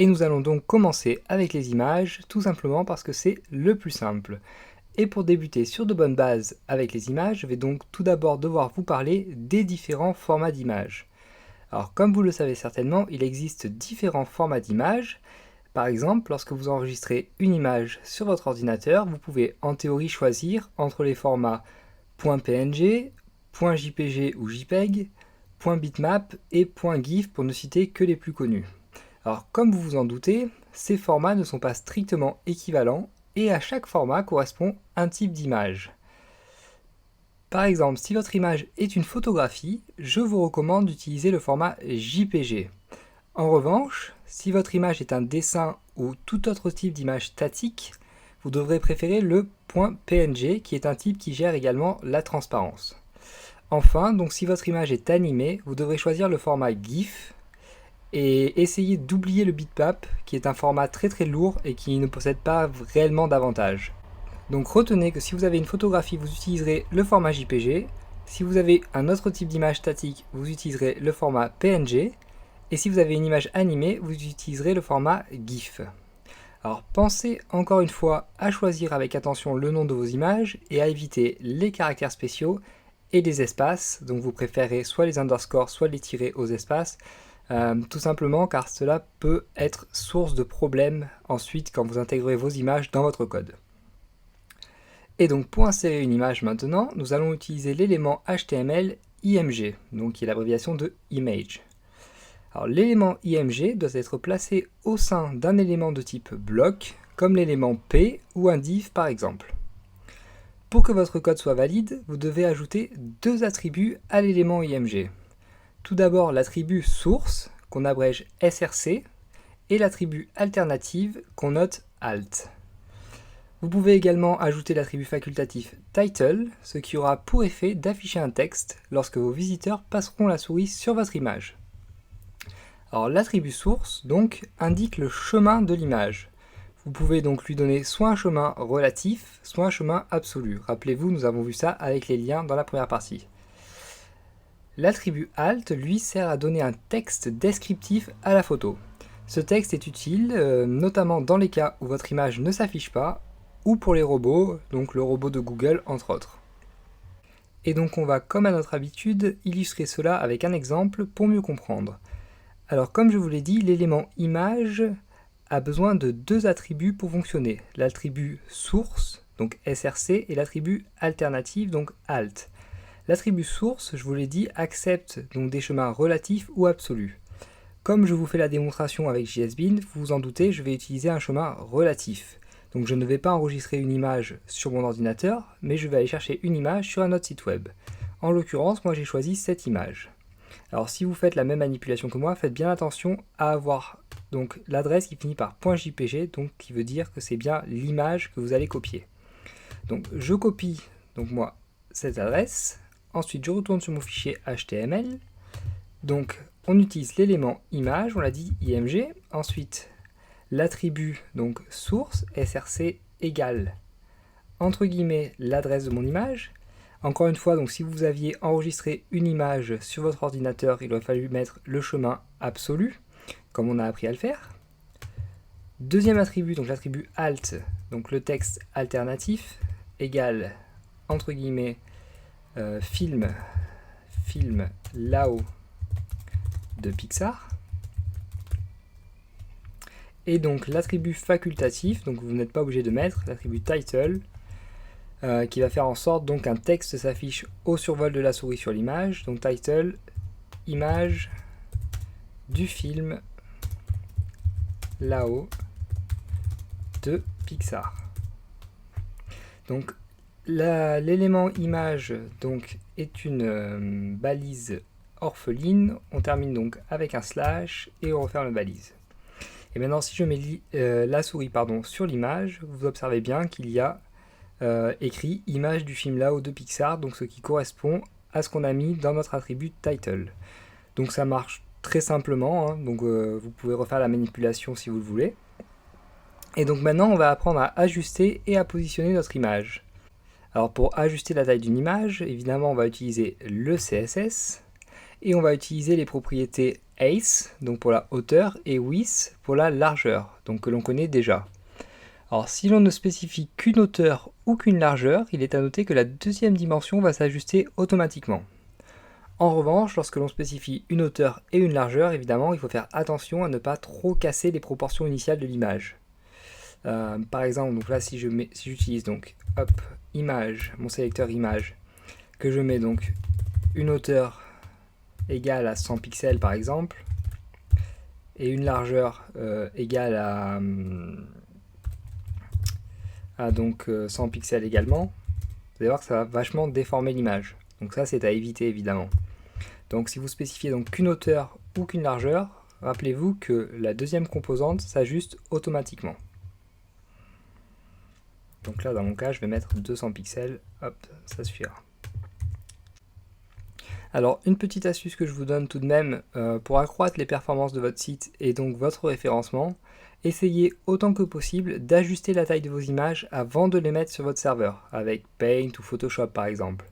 Et nous allons donc commencer avec les images, tout simplement parce que c'est le plus simple. Et pour débuter sur de bonnes bases avec les images, je vais donc tout d'abord devoir vous parler des différents formats d'images. Alors comme vous le savez certainement, il existe différents formats d'images. Par exemple, lorsque vous enregistrez une image sur votre ordinateur, vous pouvez en théorie choisir entre les formats .png, .jpg ou JPEG, .bitmap et .gif pour ne citer que les plus connus. Alors comme vous vous en doutez, ces formats ne sont pas strictement équivalents et à chaque format correspond un type d'image. Par exemple, si votre image est une photographie, je vous recommande d'utiliser le format JPG. En revanche, si votre image est un dessin ou tout autre type d'image statique, vous devrez préférer le .png qui est un type qui gère également la transparence. Enfin, donc si votre image est animée, vous devrez choisir le format GIF et essayer d'oublier le bitmap qui est un format très lourd et qui ne possède pas réellement d'avantages. Donc retenez que si vous avez une photographie, vous utiliserez le format JPG. Si vous avez un autre type d'image statique, vous utiliserez le format PNG. Et si vous avez une image animée, vous utiliserez le format GIF. Alors pensez encore une fois à choisir avec attention le nom de vos images et à éviter les caractères spéciaux et les espaces. Donc vous préférez soit les underscores, soit les tirets aux espaces. Tout simplement car cela peut être source de problèmes ensuite quand vous intégrez vos images dans votre code. Et donc pour insérer une image maintenant, nous allons utiliser l'élément HTML IMG, donc qui est l'abréviation de image. Alors l'élément IMG doit être placé au sein d'un élément de type bloc, comme l'élément P ou un div par exemple. Pour que votre code soit valide, vous devez ajouter deux attributs à l'élément IMG. Tout d'abord l'attribut source, qu'on abrège src, et l'attribut alternative, qu'on note alt. Vous pouvez également ajouter l'attribut facultatif title, ce qui aura pour effet d'afficher un texte lorsque vos visiteurs passeront la souris sur votre image. Alors l'attribut source, donc, indique le chemin de l'image. Vous pouvez donc lui donner soit un chemin relatif, soit un chemin absolu. Rappelez-vous, nous avons vu ça avec les liens dans la première partie. L'attribut alt, lui, sert à donner un texte descriptif à la photo. Ce texte est utile, notamment dans les cas où votre image ne s'affiche pas, ou pour les robots, donc le robot de Google entre autres. Et donc on va, comme à notre habitude, illustrer cela avec un exemple pour mieux comprendre. Alors comme je vous l'ai dit, l'élément image a besoin de deux attributs pour fonctionner. L'attribut source, donc src, et l'attribut alternative, donc alt. L'attribut source, je vous l'ai dit, accepte donc des chemins relatifs ou absolus. Comme je vous fais la démonstration avec JSBin, vous vous en doutez, je vais utiliser un chemin relatif. Donc je ne vais pas enregistrer une image sur mon ordinateur, mais je vais aller chercher une image sur un autre site web. En l'occurrence, moi j'ai choisi cette image. Alors si vous faites la même manipulation que moi, faites bien attention à avoir donc l'adresse qui finit par .jpg, donc qui veut dire que c'est bien l'image que vous allez copier. Donc je copie donc moi cette adresse. Ensuite, je retourne sur mon fichier HTML. Donc, on utilise l'élément image, on l'a dit, img. Ensuite, l'attribut donc source, src égale, entre guillemets, l'adresse de mon image. Encore une fois, donc si vous aviez enregistré une image sur votre ordinateur, il aurait fallu mettre le chemin absolu, comme on a appris à le faire. Deuxième attribut, donc l'attribut alt, donc le texte alternatif, égale, entre guillemets, film Lao de Pixar. Et donc l'attribut facultatif, donc vous n'êtes pas obligé de mettre, l'attribut title, qui va faire en sorte donc qu'un texte s'affiche au survol de la souris sur l'image. Donc title, image du film Lao de Pixar. Donc l'élément image donc, est une balise orpheline, on termine donc avec un slash et on referme la balise. Et maintenant si je mets la souris sur l'image, vous observez bien qu'il y a écrit image du film Lao de Pixar, donc ce qui correspond à ce qu'on a mis dans notre attribut title. Donc ça marche très simplement, hein, donc vous pouvez refaire la manipulation si vous le voulez. Et donc maintenant on va apprendre à ajuster et à positionner notre image. Alors pour ajuster la taille d'une image, évidemment on va utiliser le CSS et on va utiliser les propriétés height, donc pour la hauteur, et width pour la largeur, donc que l'on connaît déjà. Alors si l'on ne spécifie qu'une hauteur ou qu'une largeur, il est à noter que la deuxième dimension va s'ajuster automatiquement. En revanche, lorsque l'on spécifie une hauteur et une largeur, évidemment, il faut faire attention à ne pas trop casser les proportions initiales de l'image. Par exemple, donc là, si j'utilise donc image, mon sélecteur image, que je mets donc une hauteur égale à 100 pixels par exemple, et une largeur égale à donc 100 pixels également, vous allez voir que ça va vachement déformer l'image. Donc ça, c'est à éviter évidemment. Donc si vous spécifiez donc qu'une hauteur ou qu'une largeur, rappelez-vous que la deuxième composante s'ajuste automatiquement. Donc là, dans mon cas, je vais mettre 200 pixels, hop, ça suffira. Alors, une petite astuce que je vous donne tout de même, pour accroître les performances de votre site et donc votre référencement, essayez autant que possible d'ajuster la taille de vos images avant de les mettre sur votre serveur, avec Paint ou Photoshop par exemple.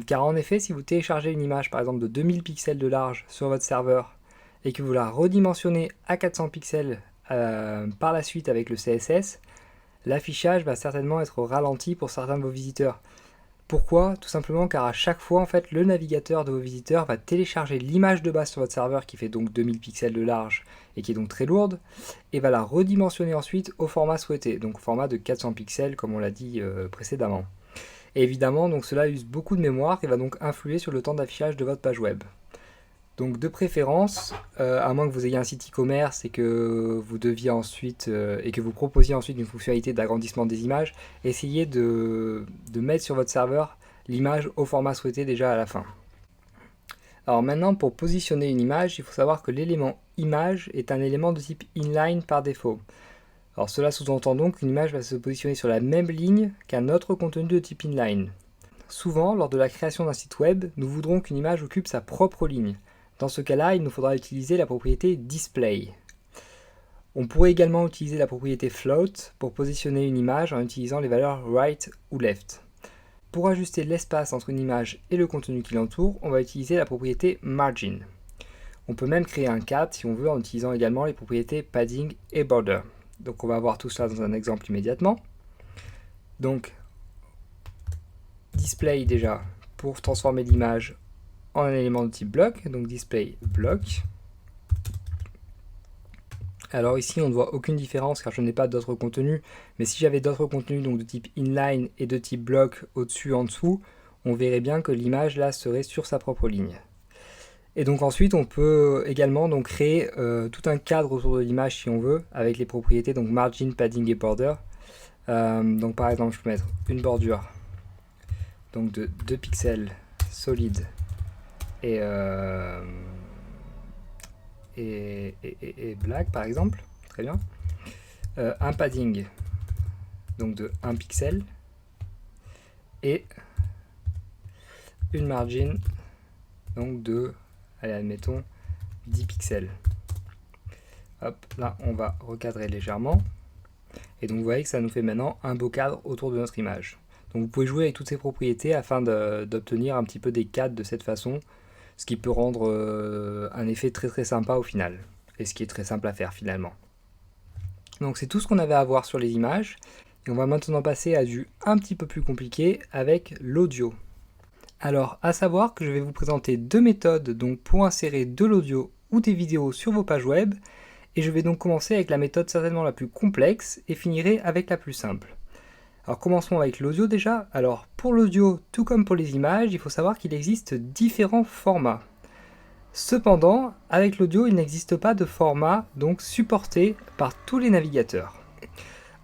Car en effet, si vous téléchargez une image par exemple de 2000 pixels de large sur votre serveur et que vous la redimensionnez à 400 pixels par la suite avec le CSS, l'affichage va certainement être ralenti pour certains de vos visiteurs. Pourquoi? Tout simplement car à chaque fois, en fait, le navigateur de vos visiteurs va télécharger l'image de base sur votre serveur qui fait donc 2000 pixels de large et qui est donc très lourde, et va la redimensionner ensuite au format souhaité, donc au format de 400 pixels comme on l'a dit précédemment. Et évidemment, donc cela use beaucoup de mémoire et va donc influer sur le temps d'affichage de votre page web. Donc de préférence, à moins que vous ayez un site e-commerce et que vous deviez ensuite et que vous proposiez ensuite une fonctionnalité d'agrandissement des images, essayez de mettre sur votre serveur l'image au format souhaité déjà à la fin. Alors maintenant, pour positionner une image, il faut savoir que l'élément image est un élément de type inline par défaut. Alors cela sous-entend donc qu'une image va se positionner sur la même ligne qu'un autre contenu de type inline. Souvent, lors de la création d'un site web, nous voudrons qu'une image occupe sa propre ligne. Dans ce cas-là, il nous faudra utiliser la propriété display. On pourrait également utiliser la propriété float pour positionner une image en utilisant les valeurs right ou left. Pour ajuster l'espace entre une image et le contenu qui l'entoure, on va utiliser la propriété margin. On peut même créer un cadre si on veut en utilisant également les propriétés padding et border. Donc on va voir tout cela dans un exemple immédiatement. Donc display déjà pour transformer l'image en un élément de type bloc, donc display bloc. Alors ici on ne voit aucune différence car je n'ai pas d'autres contenus, mais si j'avais d'autres contenus donc de type inline et de type bloc au-dessus, en dessous, on verrait bien que l'image là serait sur sa propre ligne. Et donc ensuite on peut également donc créer tout un cadre autour de l'image si on veut, avec les propriétés donc margin, padding et border. Donc par exemple je peux mettre une bordure donc de 2 pixels solide et black par exemple, très bien. Un padding donc de 1 pixel et une margin donc de, allez, admettons 10 pixels. Hop, là on va recadrer légèrement et donc vous voyez que ça nous fait maintenant un beau cadre autour de notre image. Donc vous pouvez jouer avec toutes ces propriétés afin d'obtenir un petit peu des cadres de cette façon, ce qui peut rendre un effet très très sympa au final, et ce qui est très simple à faire finalement. Donc c'est tout ce qu'on avait à voir sur les images, et on va maintenant passer à du un petit peu plus compliqué avec l'audio. Alors à savoir que je vais vous présenter deux méthodes donc pour insérer de l'audio ou des vidéos sur vos pages web, et je vais donc commencer avec la méthode certainement la plus complexe et finirai avec la plus simple. Alors commençons avec l'audio déjà. Alors pour l'audio, tout comme pour les images, il faut savoir qu'il existe différents formats. Cependant, avec l'audio, il n'existe pas de format donc supporté par tous les navigateurs.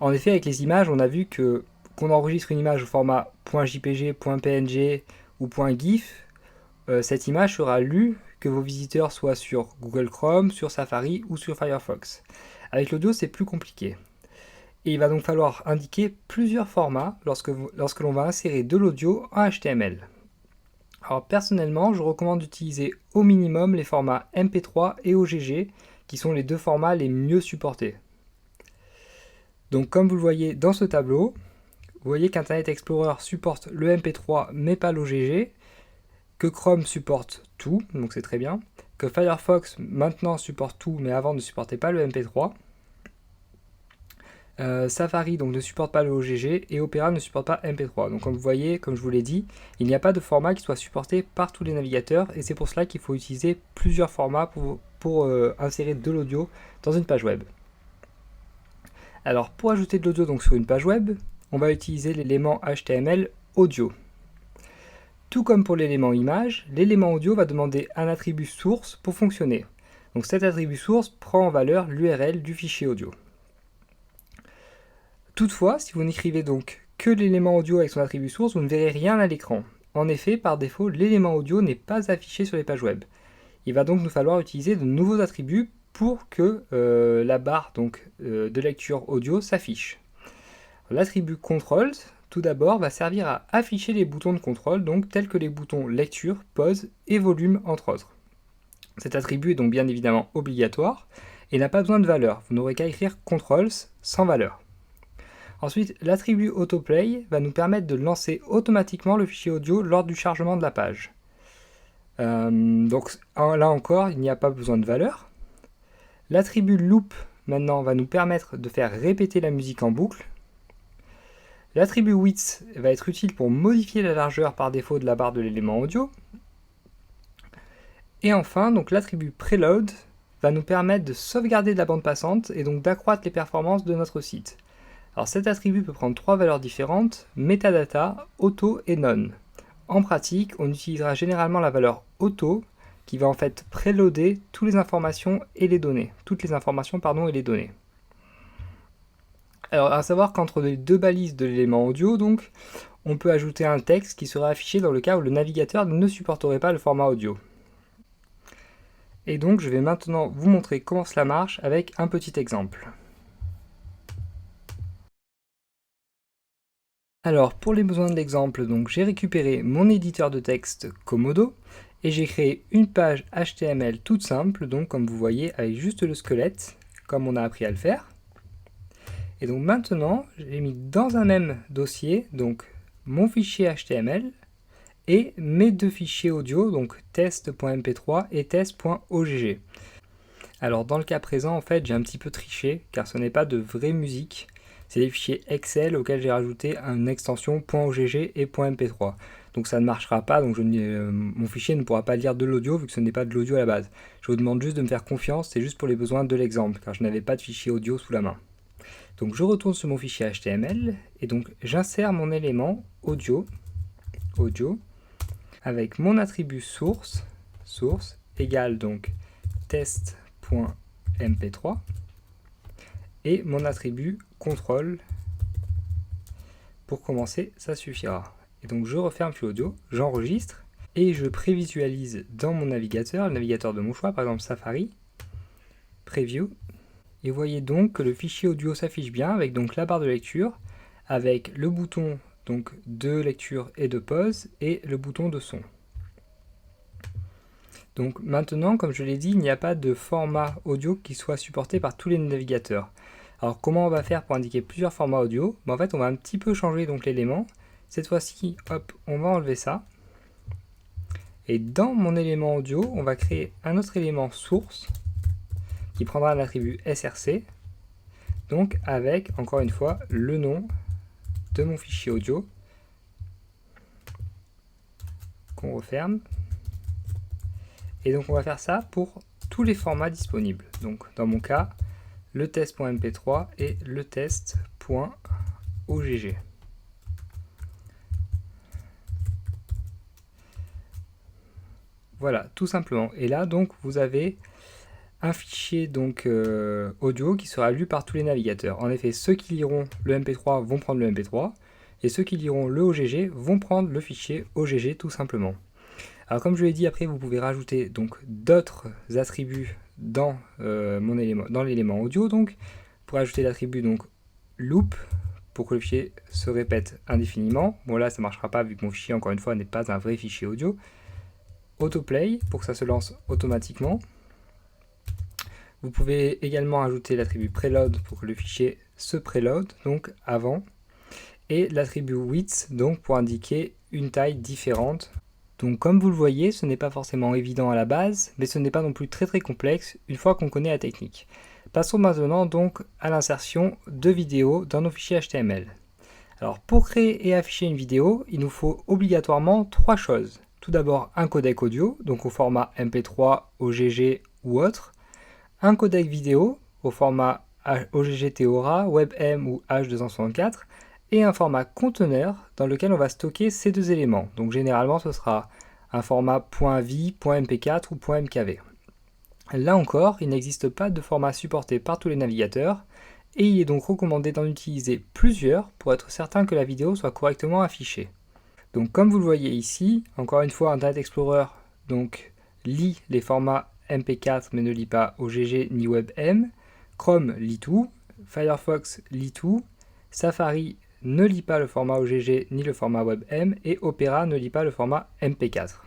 En effet, avec les images, on a vu que qu'on enregistre une image au format .jpg, .png ou .gif, cette image sera lue que vos visiteurs soient sur Google Chrome, sur Safari ou sur Firefox. Avec l'audio, c'est plus compliqué. Et il va donc falloir indiquer plusieurs formats lorsque l'on va insérer de l'audio en HTML. Alors personnellement, je recommande d'utiliser au minimum les formats MP3 et OGG, qui sont les deux formats les mieux supportés. Donc comme vous le voyez dans ce tableau, vous voyez qu'Internet Explorer supporte le MP3 mais pas l'OGG, que Chrome supporte tout, donc c'est très bien, que Firefox maintenant supporte tout, mais avant ne supportait pas le MP3. Safari donc ne supporte pas le OGG et Opera ne supporte pas MP3. Donc comme vous voyez, comme je vous l'ai dit, il n'y a pas de format qui soit supporté par tous les navigateurs et c'est pour cela qu'il faut utiliser plusieurs formats pour insérer de l'audio dans une page web. Alors pour ajouter de l'audio donc sur une page web, on va utiliser l'élément HTML audio. Tout comme pour l'élément image, l'élément audio va demander un attribut source pour fonctionner. Donc cet attribut source prend en valeur l'URL du fichier audio. Toutefois, si vous n'écrivez donc que l'élément audio avec son attribut source, vous ne verrez rien à l'écran. En effet, par défaut, l'élément audio n'est pas affiché sur les pages web. Il va donc nous falloir utiliser de nouveaux attributs pour que la barre donc, de lecture audio s'affiche. L'attribut controls, tout d'abord, va servir à afficher les boutons de contrôle, donc tels que les boutons lecture, pause et volume, entre autres. Cet attribut est donc bien évidemment obligatoire et n'a pas besoin de valeur. Vous n'aurez qu'à écrire controls sans valeur. Ensuite, l'attribut autoplay va nous permettre de lancer automatiquement le fichier audio lors du chargement de la page. Donc là encore, il n'y a pas besoin de valeur. L'attribut loop maintenant va nous permettre de faire répéter la musique en boucle. L'attribut width va être utile pour modifier la largeur par défaut de la barre de l'élément audio. Et enfin, donc l'attribut preload va nous permettre de sauvegarder de la bande passante et donc d'accroître les performances de notre site. Alors cet attribut peut prendre trois valeurs différentes, metadata, auto et none. En pratique, on utilisera généralement la valeur auto qui va en fait préloader toutes les informations et les données. Alors à savoir qu'entre les deux balises de l'élément audio, donc, on peut ajouter un texte qui sera affiché dans le cas où le navigateur ne supporterait pas le format audio. Et donc je vais maintenant vous montrer comment cela marche avec un petit exemple. Alors, pour les besoins de l'exemple, donc j'ai récupéré mon éditeur de texte Komodo et j'ai créé une page HTML toute simple, donc comme vous voyez, avec juste le squelette, comme on a appris à le faire. Et donc maintenant, j'ai mis dans un même dossier donc mon fichier HTML et mes deux fichiers audio, donc test.mp3 et test.ogg. Alors dans le cas présent, en fait, j'ai un petit peu triché, car ce n'est pas de vraie musique. C'est des fichiers Excel auxquels j'ai rajouté une extension .ogg et .mp3. Donc ça ne marchera pas, donc mon fichier ne pourra pas lire de l'audio vu que ce n'est pas de l'audio à la base. Je vous demande juste de me faire confiance, c'est juste pour les besoins de l'exemple, car je n'avais pas de fichier audio sous la main. Donc je retourne sur mon fichier HTML, et donc j'insère mon élément audio, avec mon attribut source égale donc test.mp3, et mon attribut contrôle. Pour commencer, ça suffira. Et donc je referme Flux Audio, j'enregistre et je prévisualise dans mon navigateur, le navigateur de mon choix, par exemple Safari, Preview. Et vous voyez donc que le fichier audio s'affiche bien avec donc la barre de lecture, avec le bouton donc de lecture et de pause et le bouton de son. Donc maintenant, comme je l'ai dit, il n'y a pas de format audio qui soit supporté par tous les navigateurs. Alors comment on va faire pour indiquer plusieurs formats audio? En fait, on va un petit peu changer donc l'élément. Cette fois-ci, hop, on va enlever ça. Et dans mon élément audio, on va créer un autre élément source qui prendra un attribut src. Donc avec, encore une fois, le nom de mon fichier audio qu'on referme. Et donc on va faire ça pour tous les formats disponibles. Donc dans mon cas, le test.mp3 et le test.ogg. Voilà, tout simplement. Et là, donc, vous avez un fichier donc, audio qui sera lu par tous les navigateurs. En effet, ceux qui liront le MP3 vont prendre le MP3, et ceux qui liront le OGG vont prendre le fichier OGG tout simplement. Alors comme je l'ai dit, après vous pouvez rajouter donc d'autres attributs dans l'élément audio, donc pour ajouter l'attribut donc loop pour que le fichier se répète indéfiniment. Bon là ça marchera pas vu que mon fichier encore une fois n'est pas un vrai fichier audio. Autoplay pour que ça se lance automatiquement. Vous pouvez également ajouter l'attribut preload pour que le fichier se preload donc avant, et l'attribut width donc pour indiquer une taille différente. Donc comme vous le voyez, ce n'est pas forcément évident à la base, mais ce n'est pas non plus très complexe une fois qu'on connaît la technique. Passons maintenant donc à l'insertion de vidéos dans nos fichiers HTML. Alors pour créer et afficher une vidéo, il nous faut obligatoirement 3 choses. Tout d'abord un codec audio, donc au format MP3, OGG ou autre, un codec vidéo au format OGG Theora, WebM ou H264, et un format conteneur dans lequel on va stocker ces deux éléments. Donc généralement ce sera un format .vi, .mp4 ou .mkv. Là encore, il n'existe pas de format supporté par tous les navigateurs, et il est donc recommandé d'en utiliser plusieurs pour être certain que la vidéo soit correctement affichée. Donc comme vous le voyez ici, encore une fois Internet Explorer donc, lit les formats MP4 mais ne lit pas OGG ni WebM, Chrome lit tout, Firefox lit tout, Safari ne lit pas le format OGG ni le format WebM et Opera ne lit pas le format MP4.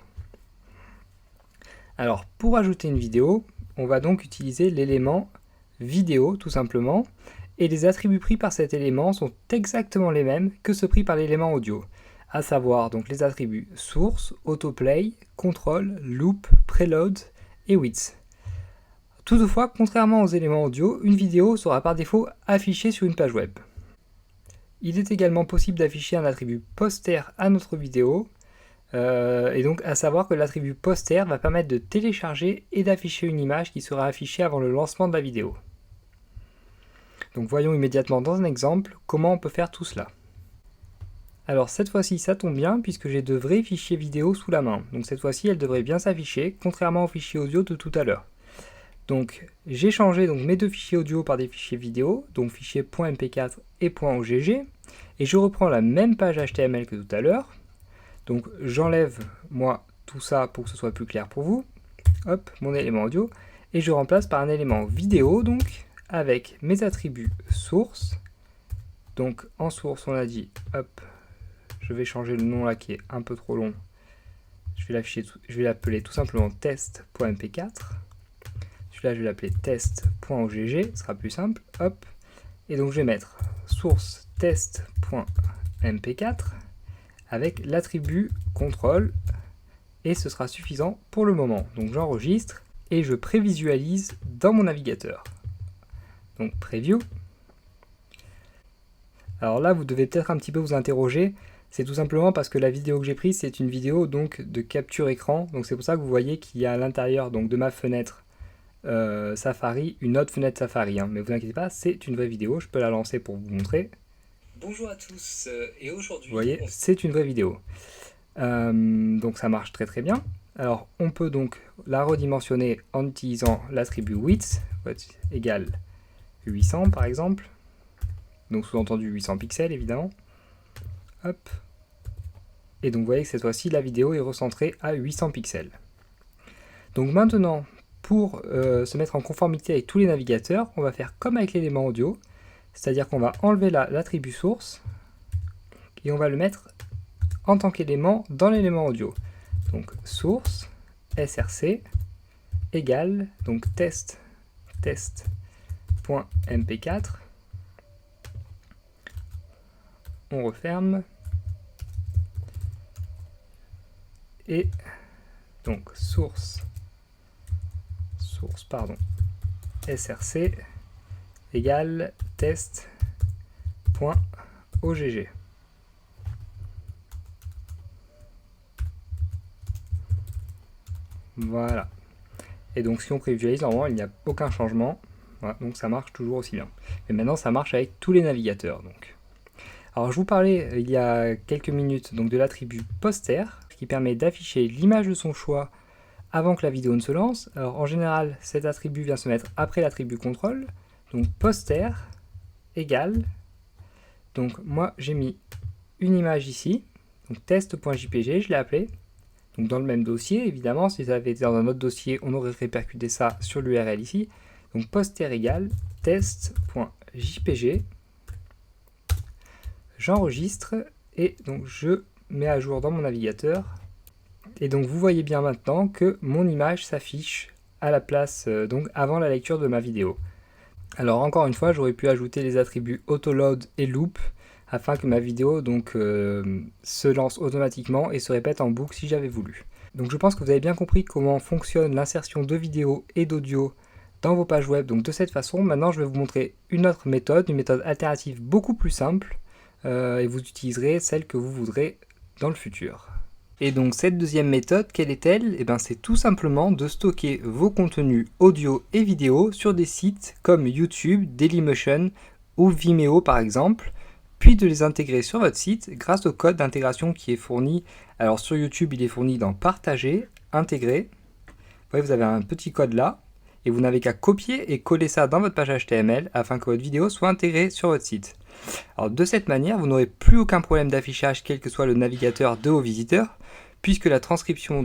Alors pour ajouter une vidéo, on va donc utiliser l'élément vidéo tout simplement, et les attributs pris par cet élément sont exactement les mêmes que ceux pris par l'élément audio, à savoir donc les attributs source, autoplay, control, loop, preload et width. Toutefois, contrairement aux éléments audio, une vidéo sera par défaut affichée sur une page web. Il est également possible d'afficher un attribut poster à notre vidéo, et donc à savoir que l'attribut poster va permettre de télécharger et d'afficher une image qui sera affichée avant le lancement de la vidéo. Donc voyons immédiatement dans un exemple comment on peut faire tout cela. Alors cette fois-ci ça tombe bien puisque j'ai de vrais fichiers vidéo sous la main. Donc cette fois-ci elle devrait bien s'afficher, contrairement aux fichiers audio de tout à l'heure. Donc j'ai changé donc, mes deux fichiers audio par des fichiers vidéo, donc fichiers .mp4 et .ogg, et je reprends la même page HTML que tout à l'heure. Donc j'enlève moi tout ça pour que ce soit plus clair pour vous. Hop, mon élément audio, et je remplace par un élément vidéo donc, avec mes attributs source. Donc en source on a dit, hop, je vais changer le nom là qui est un peu trop long. Je vais l'appeler tout simplement test.mp4. Celui-là je vais l'appeler test.ogg, ce sera plus simple. Hop, et donc je vais mettre source test.mp4 avec l'attribut contrôle, et ce sera suffisant pour le moment. Donc j'enregistre et je prévisualise dans mon navigateur. Donc preview. Alors là vous devez peut-être un petit peu vous interroger, c'est tout simplement parce que la vidéo que j'ai prise c'est une vidéo donc de capture écran, donc c'est pour ça que vous voyez qu'il y a à l'intérieur donc de ma fenêtre Safari une autre fenêtre Safari, hein. Mais vous inquiétez pas, c'est une vraie vidéo, je peux la lancer pour vous montrer. Bonjour à tous, et aujourd'hui... Vous voyez, c'est une vraie vidéo. Donc ça marche très bien. Alors on peut donc la redimensionner en utilisant l'attribut width égale 800 par exemple. Donc sous-entendu 800 pixels évidemment. Hop. Et donc vous voyez que cette fois-ci la vidéo est recentrée à 800 pixels. Donc maintenant, pour se mettre en conformité avec tous les navigateurs, on va faire comme avec l'élément audio. C'est-à-dire qu'on va enlever l'attribut source et on va le mettre en tant qu'élément dans l'élément audio. Donc source src égale donc test.mp4. On referme et donc source src égale test.ogg. Voilà. Et donc si on prévisualise, normalement il n'y a aucun changement. Voilà, donc ça marche toujours aussi bien. Mais maintenant ça marche avec tous les navigateurs. Donc. Alors je vous parlais il y a quelques minutes donc, de l'attribut poster qui permet d'afficher l'image de son choix avant que la vidéo ne se lance. Alors en général cet attribut vient se mettre après l'attribut contrôle. Donc poster égale, donc moi j'ai mis une image ici, donc test.jpg, je l'ai appelé, donc dans le même dossier, évidemment, si ça avait été dans un autre dossier, on aurait répercuté ça sur l'URL ici, donc poster égale test.jpg, j'enregistre, et donc je mets à jour dans mon navigateur, et donc vous voyez bien maintenant que mon image s'affiche à la place, donc avant la lecture de ma vidéo. Alors encore une fois, j'aurais pu ajouter les attributs autoload et loop, afin que ma vidéo se lance automatiquement et se répète en boucle si j'avais voulu. Donc je pense que vous avez bien compris comment fonctionne l'insertion de vidéos et d'audio dans vos pages web. Donc de cette façon, maintenant je vais vous montrer une autre méthode, une méthode alternative beaucoup plus simple, et vous utiliserez celle que vous voudrez dans le futur. Et donc cette deuxième méthode, quelle est-elle? C'est tout simplement de stocker vos contenus audio et vidéo sur des sites comme YouTube, Dailymotion ou Vimeo par exemple, puis de les intégrer sur votre site grâce au code d'intégration qui est fourni. Alors sur YouTube, il est fourni dans Partager, Intégrer. Vous voyez, vous avez un petit code là, et vous n'avez qu'à copier et coller ça dans votre page HTML afin que votre vidéo soit intégrée sur votre site. Alors de cette manière, vous n'aurez plus aucun problème d'affichage quel que soit le navigateur de vos visiteurs, puisque la transcription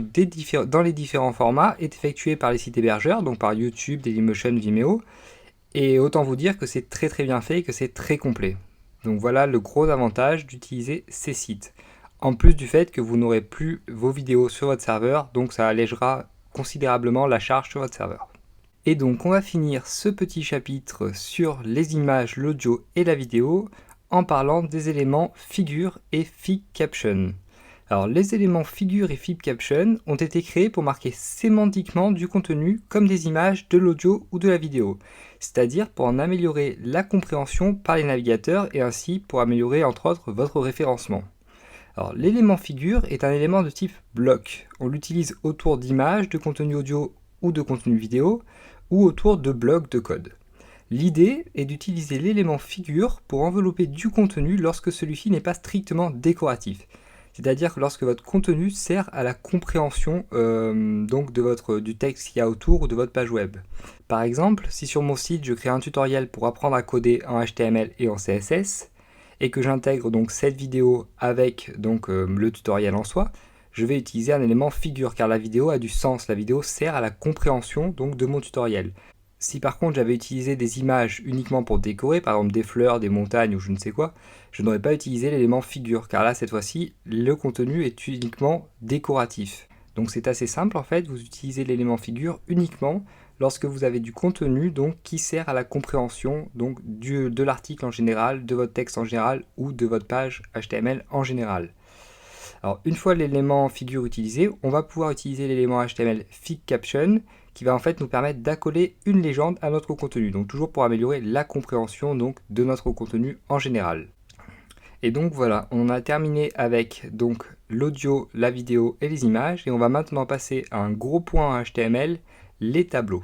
dans les différents formats est effectuée par les sites hébergeurs, donc par YouTube, Dailymotion, Vimeo, et autant vous dire que c'est très bien fait et que c'est très complet. Donc voilà le gros avantage d'utiliser ces sites. En plus du fait que vous n'aurez plus vos vidéos sur votre serveur, donc ça allégera considérablement la charge sur votre serveur. Et donc on va finir ce petit chapitre sur les images, l'audio et la vidéo en parlant des éléments figure et fig caption. Alors les éléments figure et fig caption ont été créés pour marquer sémantiquement du contenu comme des images, de l'audio ou de la vidéo, c'est-à-dire pour en améliorer la compréhension par les navigateurs et ainsi pour améliorer entre autres votre référencement. Alors l'élément figure est un élément de type bloc. On l'utilise autour d'images, de contenu audio ou de contenu vidéo, ou autour de blocs de code. L'idée est d'utiliser l'élément figure pour envelopper du contenu lorsque celui-ci n'est pas strictement décoratif. C'est-à-dire que lorsque votre contenu sert à la compréhension du texte qu'il y a autour ou de votre page web. Par exemple, si sur mon site je crée un tutoriel pour apprendre à coder en HTML et en CSS, et que j'intègre donc cette vidéo avec le tutoriel en soi, je vais utiliser un élément figure car la vidéo a du sens, la vidéo sert à la compréhension de mon tutoriel. Si par contre j'avais utilisé des images uniquement pour décorer, par exemple des fleurs, des montagnes ou je ne sais quoi, je n'aurais pas utilisé l'élément figure car là cette fois-ci le contenu est uniquement décoratif. Donc c'est assez simple en fait, vous utilisez l'élément figure uniquement lorsque vous avez du contenu qui sert à la compréhension de l'article en général, de votre texte en général ou de votre page HTML en général. Alors une fois l'élément figure utilisé, on va pouvoir utiliser l'élément HTML fig caption qui va en fait nous permettre d'accoler une légende à notre contenu, donc toujours pour améliorer la compréhension de notre contenu en général. Et donc voilà, on a terminé avec l'audio, la vidéo et les images, et on va maintenant passer à un gros point HTML, les tableaux.